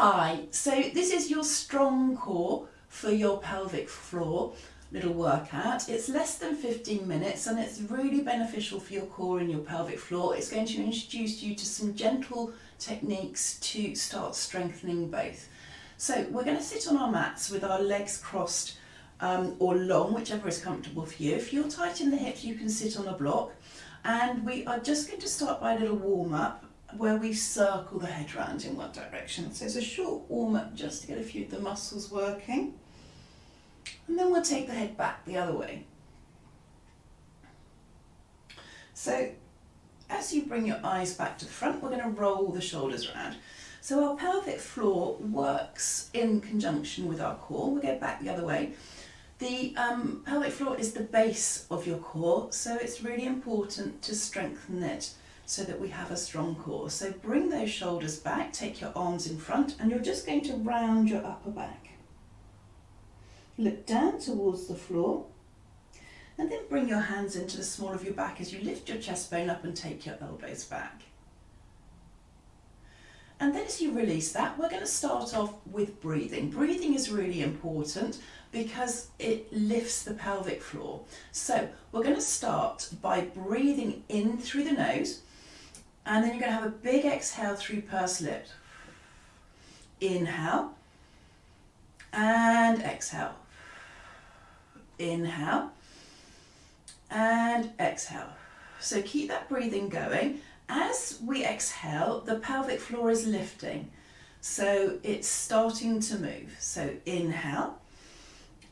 Hi, so this is your strong core for your pelvic floor little workout. It's less than 15 minutes and it's really beneficial for your core and your pelvic floor. It's going to introduce you to some gentle techniques to start strengthening both. So we're going to sit on our mats with our legs crossed or long, whichever is comfortable for you. If you're tight in the hips, you can sit on a block, and we are just going to start by a little warm up where we circle the head round in one direction. So it's a short warm up just to get a few of the muscles working, and then we'll take the head back the other way. So as you bring your eyes back to the front, we're going to roll the shoulders around. So our pelvic floor works in conjunction with our core. We'll go back the other way. The pelvic floor is the base of your core, so it's really important to strengthen it so that we have a strong core. So bring those shoulders back, take your arms in front, and you're just going to round your upper back. Look down towards the floor, and then bring your hands into the small of your back as you lift your chest bone up and take your elbows back. And then as you release that, we're going to start off with breathing. Breathing is really important because it lifts the pelvic floor. So we're going to start by breathing in through the nose, and then you're going to have a big exhale through pursed lips. Inhale and exhale. Inhale and exhale. So keep that breathing going. As we exhale, the pelvic floor is lifting, so it's starting to move. So inhale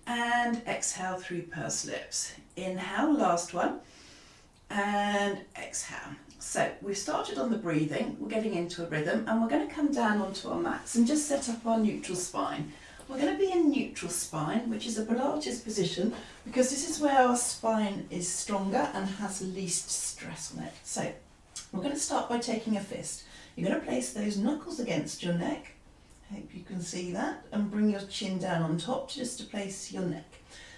and exhale through pursed lips. Inhale, last one, and exhale. So we've started on the breathing, we're getting into a rhythm, and we're going to come down onto our mats and just set up our neutral spine. We're going to be in neutral spine, which is a Pilates position, because this is where our spine is stronger and has least stress on it. So we're going to start by taking a fist. You're going to place those knuckles against your neck. I hope you can see that. And bring your chin down on top just to place your neck.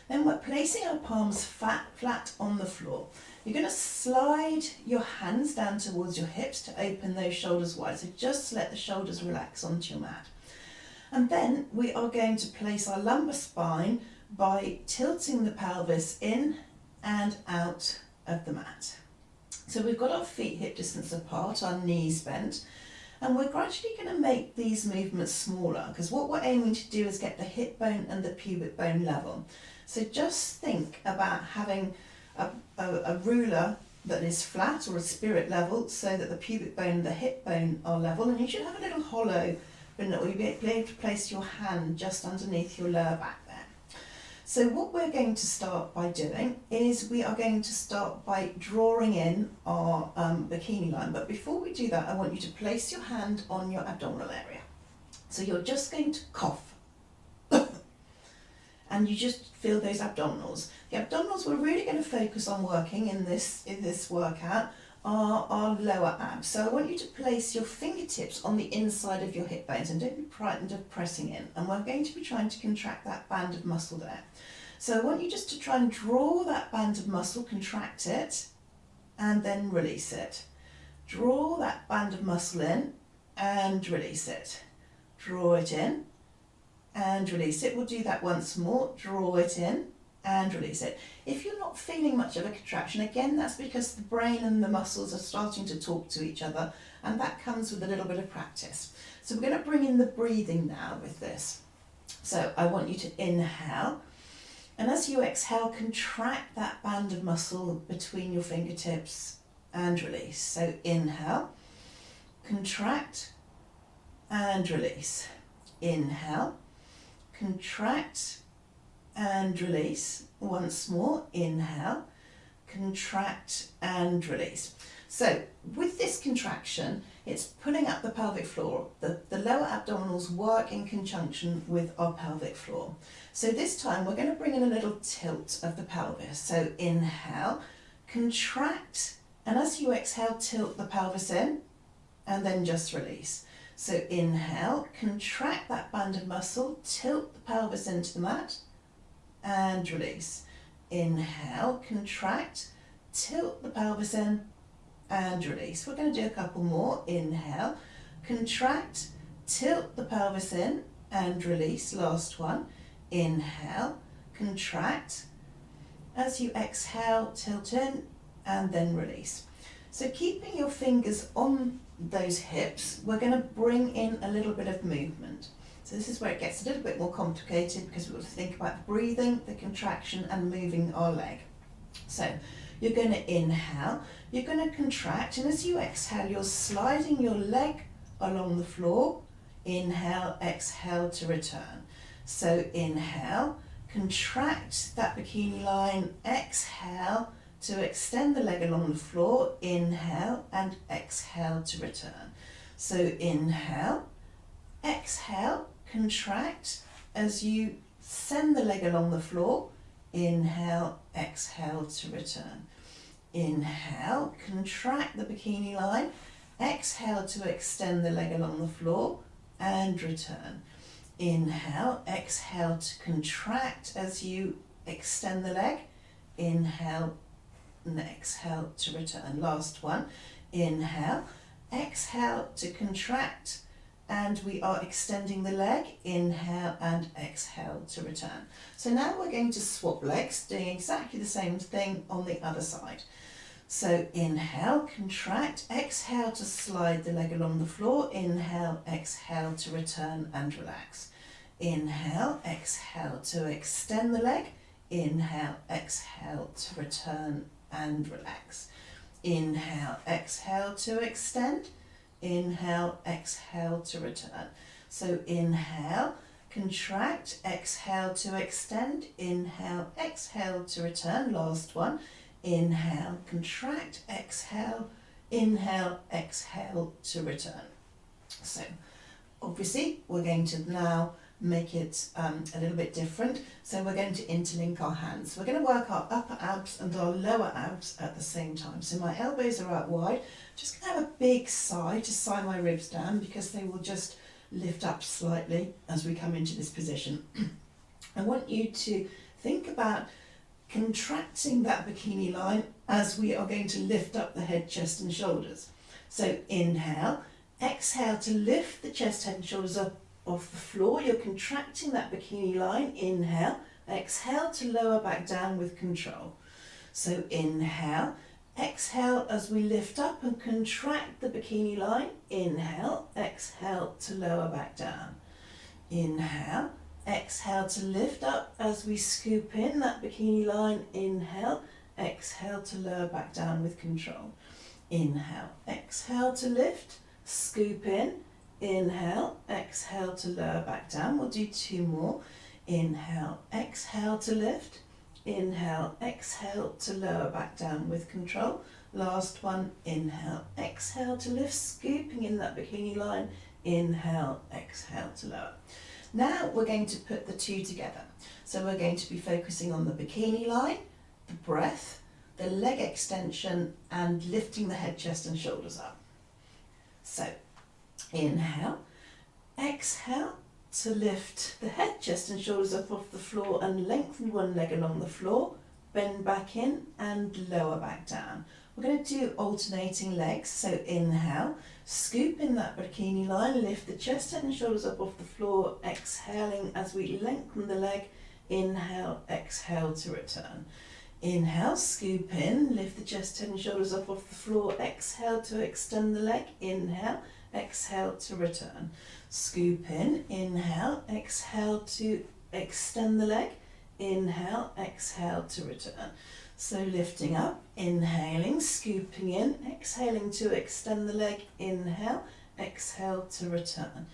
Then we're placing our palms flat on the floor. You're going to slide your hands down towards your hips to open those shoulders wide. So just let the shoulders relax onto your mat. And then we are going to place our lumbar spine by tilting the pelvis in and out of the mat. So we've got our feet hip distance apart, our knees bent, and we're gradually going to make these movements smaller, because what we're aiming to do is get the hip bone and the pubic bone level. So just think about having a ruler that is flat, or a spirit level, so that the pubic bone and the hip bone are level, and you should have a little hollow, but you'll be able to place your hand just underneath your lower back there. So what we're going to start by doing is we are going to start by drawing in our bikini line. But before we do that, I want you to place your hand on your abdominal area. So you're just going to cough. And you just feel those abdominals. The abdominals we're really going to focus on working in this workout are our lower abs. So I want you to place your fingertips on the inside of your hip bones, and don't be frightened of pressing in. And we're going to be trying to contract that band of muscle there. So I want you just to try and draw that band of muscle, contract it, and then release it. Draw that band of muscle in and release it. Draw it in and release it. We'll do that once more. Draw it in and release it. If you're not feeling much of a contraction, again, that's because the brain and the muscles are starting to talk to each other, and that comes with a little bit of practice. So we're going to bring in the breathing now with this. So I want you to inhale, and as you exhale, contract that band of muscle between your fingertips and release. So inhale, contract and release. Inhale, contract and release. Once more, inhale, contract and release. So with this contraction, it's pulling up the pelvic floor. The lower abdominals work in conjunction with our pelvic floor. So this time we're going to bring in a little tilt of the pelvis. So inhale, contract, and as you exhale, tilt the pelvis in, and then just release. So inhale, contract that band of muscle, tilt the pelvis into the mat, and release. Inhale, contract, tilt the pelvis in, and release. We're going to do a couple more. Inhale, contract, tilt the pelvis in and release, last one. Inhale, contract. As you exhale, tilt in and then release. So keeping your fingers on those hips, we're going to bring in a little bit of movement. So this is where it gets a little bit more complicated because we've got to think about the breathing, the contraction and moving our leg. So you're going to inhale, you're going to contract, and as you exhale, you're sliding your leg along the floor. Inhale, exhale to return. So inhale, contract that bikini line, exhale to extend the leg along the floor, inhale and exhale to return. So inhale, exhale, contract as you send the leg along the floor, inhale, exhale to return. Inhale, contract the bikini line, exhale to extend the leg along the floor and return. Inhale, exhale to contract as you extend the leg, inhale and exhale to return. Last one, inhale, exhale to contract, and we are extending the leg, inhale and exhale to return. So now we're going to swap legs, doing exactly the same thing on the other side. So inhale, contract, exhale to slide the leg along the floor, inhale, exhale to return and relax. Inhale, exhale to extend the leg, inhale, exhale to return and relax. Inhale, exhale to extend, inhale, exhale to return. So inhale, contract, exhale to extend, inhale, exhale to return. Last one. Inhale, contract, exhale, inhale, exhale to return. So obviously we're going to now make it a little bit different. So we're going to interlink our hands. We're going to work our upper abs and our lower abs at the same time. So my elbows are out wide. Just going to have a big sigh to sigh my ribs down because they will just lift up slightly as we come into this position. I want you to think about contracting that bikini line as we are going to lift up the head, chest and shoulders. So inhale, exhale to lift the chest, head and shoulders up off the floor. You're contracting that bikini line. Inhale, exhale to lower back down with control. So inhale, exhale as we lift up and contract the bikini line. Inhale, exhale to lower back down. Inhale, exhale to lift up as we scoop in that bikini line. Inhale, exhale to lower back down with control. Inhale, exhale to lift, scoop in. Inhale, exhale to lower back down. We'll do two more. Inhale, exhale to lift. Inhale, exhale to lower back down with control. Last one. Inhale, exhale to lift, scooping in that bikini line. Inhale, exhale to lower. Now we're going to put the two together. So we're going to be focusing on the bikini line, the breath, the leg extension and lifting the head, chest and shoulders up. So inhale, exhale to lift the head, chest and shoulders up off the floor and lengthen one leg along the floor, bend back in and lower back down. We're going to do alternating legs. So inhale, scoop in that bikini line, lift the chest, head and shoulders up off the floor, exhaling as we lengthen the leg. Inhale, exhale to return. Inhale, scoop in, lift the chest, head and shoulders up off the floor, exhale to extend the leg. Inhale, exhale to return. Scoop in, inhale, exhale to extend the leg. Inhale, exhale to return. So lifting up, inhaling, scooping in, exhaling to extend the leg. Inhale, exhale to return.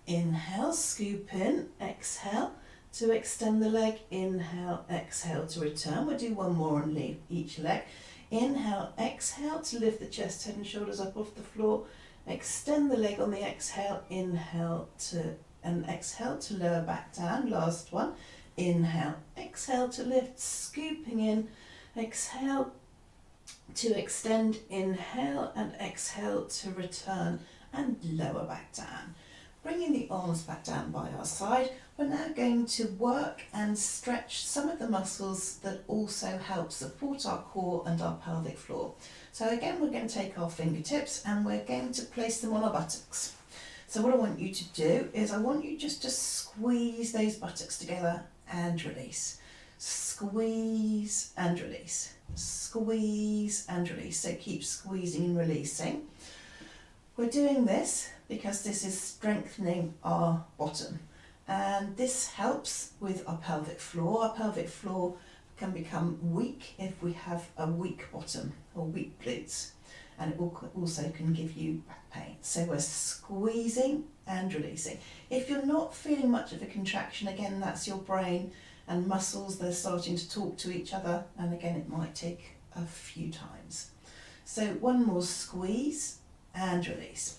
Inhale, scoop in, exhale to extend the leg. Inhale, exhale to return. We'll do one more and leave each leg. Inhale, exhale to lift the chest, head and shoulders up off the floor. Extend the leg on the exhale. Inhale to and exhale to lower back down. Last one. Inhale, exhale to lift, scooping in. Exhale to extend. Inhale and exhale to return and lower back down. Bringing the arms back down by our side, we're now going to work and stretch some of the muscles that also help support our core and our pelvic floor. So again, we're going to take our fingertips and we're going to place them on our buttocks. So what I want you to do is I want you just to squeeze those buttocks together and release. Squeeze and release. Squeeze and release. So keep squeezing and releasing. We're doing this because this is strengthening our bottom, and this helps with our pelvic floor. Our pelvic floor can become weak if we have a weak bottom or weak glutes, and it also can give you back pain. So we're squeezing and releasing. If you're not feeling much of a contraction, again, that's your brain and muscles, they're starting to talk to each other, and again, it might take a few times. So one more squeeze and release.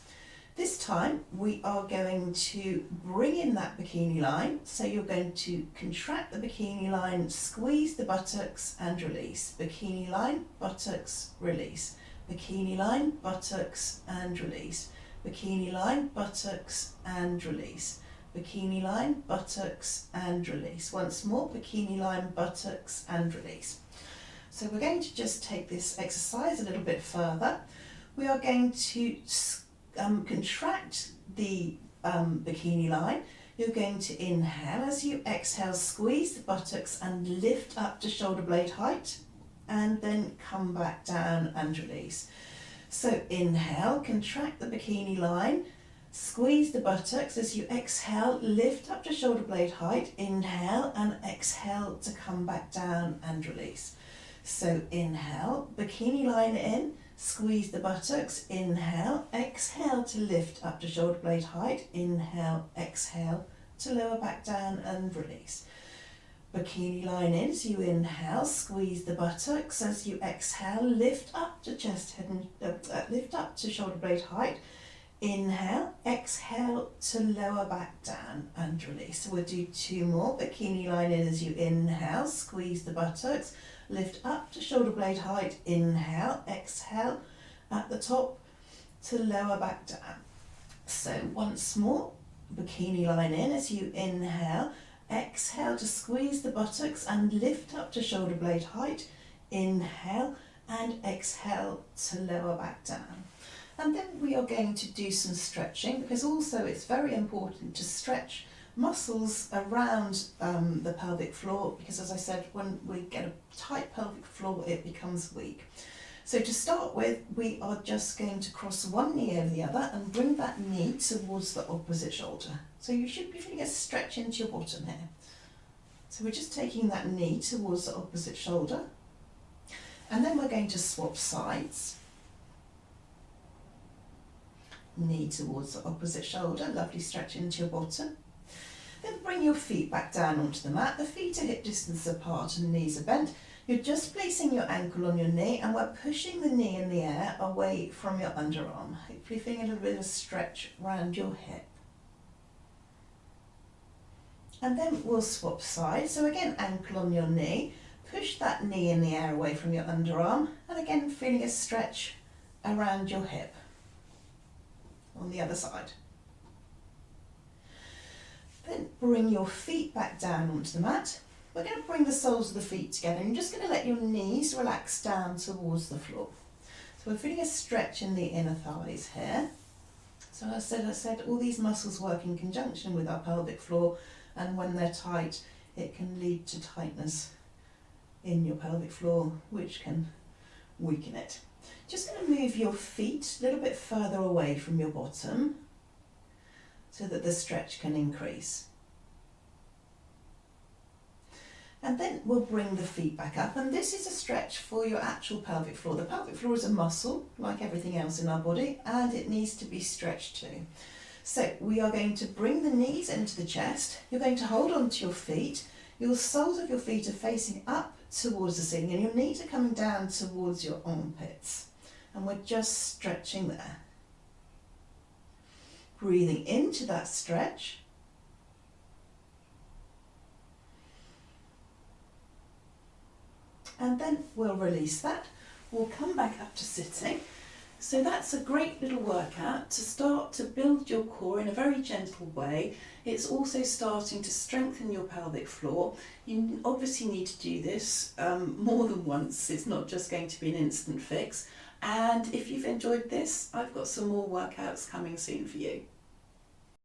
This time we are going to bring in that bikini line. So you're going to contract the bikini line, squeeze the buttocks and release. Bikini line, buttocks, release. Bikini line, buttocks and release. Bikini line, buttocks and release. Bikini line, buttocks and release. Once more, bikini line, buttocks and release. So we're going to just take this exercise a little bit further. We are going to contract the bikini line. You're going to inhale. As you exhale, squeeze the buttocks and lift up to shoulder blade height, and then come back down and release. So inhale, contract the bikini line, squeeze the buttocks. As you exhale, lift up to shoulder blade height, inhale and exhale to come back down and release. So inhale, bikini line in, squeeze the buttocks, inhale, exhale to lift up to shoulder blade height, inhale, exhale to lower back down and release. Bikini line in, as you inhale, squeeze the buttocks, as you exhale, lift up to chest, head and lift up to shoulder blade height, inhale, exhale to lower back down and release. So we'll do two more. Bikini line in, as you inhale, squeeze the buttocks, lift up to shoulder blade height, inhale, exhale at the top to lower back down. So once more, bikini line in, as you inhale, exhale to squeeze the buttocks and lift up to shoulder blade height, inhale and exhale to lower back down. And then we are going to do some stretching, because also it's very important to stretch muscles around the pelvic floor, because as I said, when we get a tight pelvic floor, it becomes weak. So to start with, we are just going to cross one knee over the other and bring that knee towards the opposite shoulder. So you should be feeling a stretch into your bottom here. So we're just taking that knee towards the opposite shoulder, and then we're going to swap sides. Knee towards the opposite shoulder, lovely stretch into your bottom. Then bring your feet back down onto the mat. The feet are hip distance apart and the knees are bent. You're just placing your ankle on your knee, and we're pushing the knee in the air away from your underarm. Hopefully feeling a little bit of stretch around your hip. And then we'll swap sides. So again, ankle on your knee. Push that knee in the air away from your underarm, and again feeling a stretch around your hip. On the other side. Then bring your feet back down onto the mat. We're going to bring the soles of the feet together, and you're just going to let your knees relax down towards the floor. So we're feeling a stretch in the inner thighs here. So as I said, all these muscles work in conjunction with our pelvic floor, and when they're tight, it can lead to tightness in your pelvic floor, which can weaken it. Just going to move your feet a little bit further away from your bottom so that the stretch can increase. And then we'll bring the feet back up, and this is a stretch for your actual pelvic floor. The pelvic floor is a muscle, like everything else in our body, and it needs to be stretched too. So we are going to bring the knees into the chest. You're going to hold on to your feet. Your soles of your feet are facing up towards the ceiling, and your knees are coming down towards your armpits. And we're just stretching there. Breathing into that stretch. And then we'll release that. We'll come back up to sitting. So that's a great little workout to start to build your core in a very gentle way. It's also starting to strengthen your pelvic floor. You obviously need to do this more than once. It's not just going to be an instant fix. And if you've enjoyed this, I've got some more workouts coming soon for you.